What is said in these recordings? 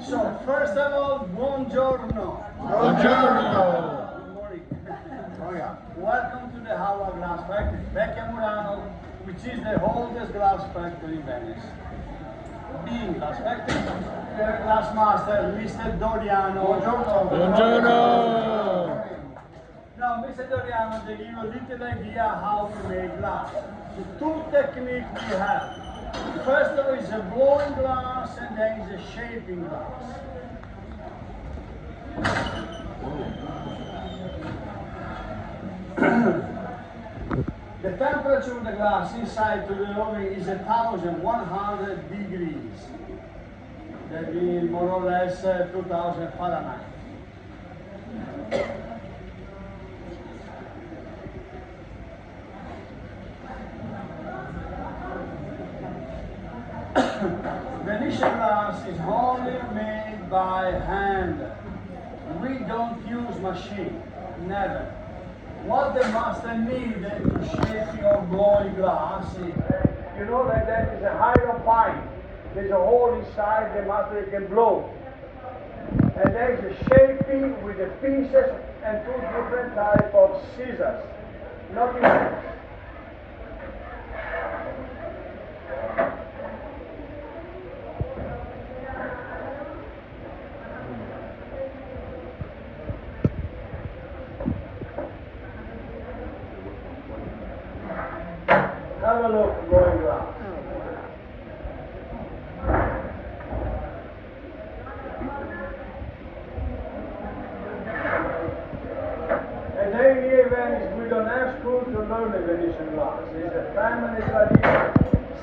So, first of all, buongiorno. Buongiorno. Good morning. Oh, yeah. Welcome to the Hava Glass Factory, Vecchia Murano, which is the oldest glass factory in Venice. Being glass factory, the glass master, Mr. Doriano. Buongiorno. Buongiorno. Now, Mr. Doriano, they give you a little idea how to make glass. The two techniques we have. First of all is a blowing glass and then is a shaping glass. The temperature of the glass inside to the oven is 1100 degrees. That means more or less 2000 Fahrenheit. Venetian glass is only made by hand. We don't use machine, never. What the master needs to shape your blowing glass is, you know that there is a higher pine. There's a hole inside the master can blow. And there is a shaping with the pieces and two different types of scissors. Nothing else. Have a look, blowing glass. And then here in Venice, we don't have school to learn the Venetian glass. It's a family tradition,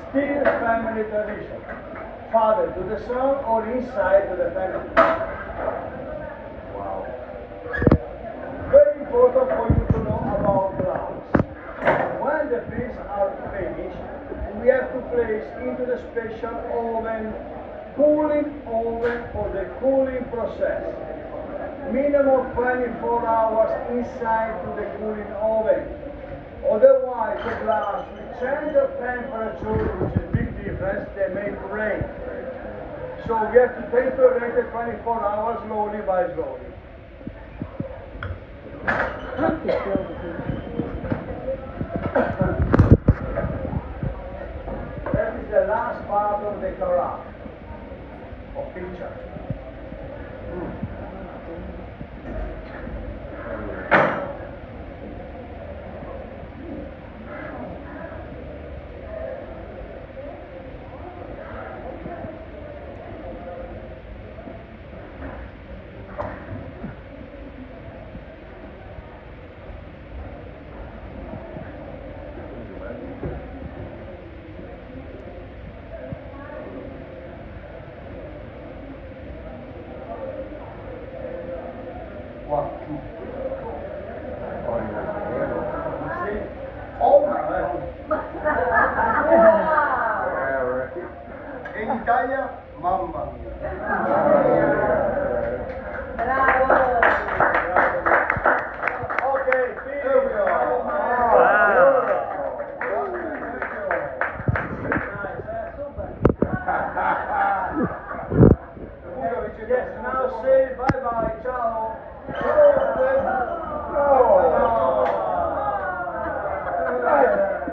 still family tradition. Father to the son or inside to the family. Wow. Very important for you to know about glass. When the fish are finished, we have to place into the special oven, cooling oven for the cooling process. Minimum 24 hours inside to the cooling oven. Otherwise, the glass will change the temperature, which is a big difference, they make break. So we have to temperate it 24 hours slowly by slowly. That is the last part of the carafe, of picture. In Italia, mamma mia.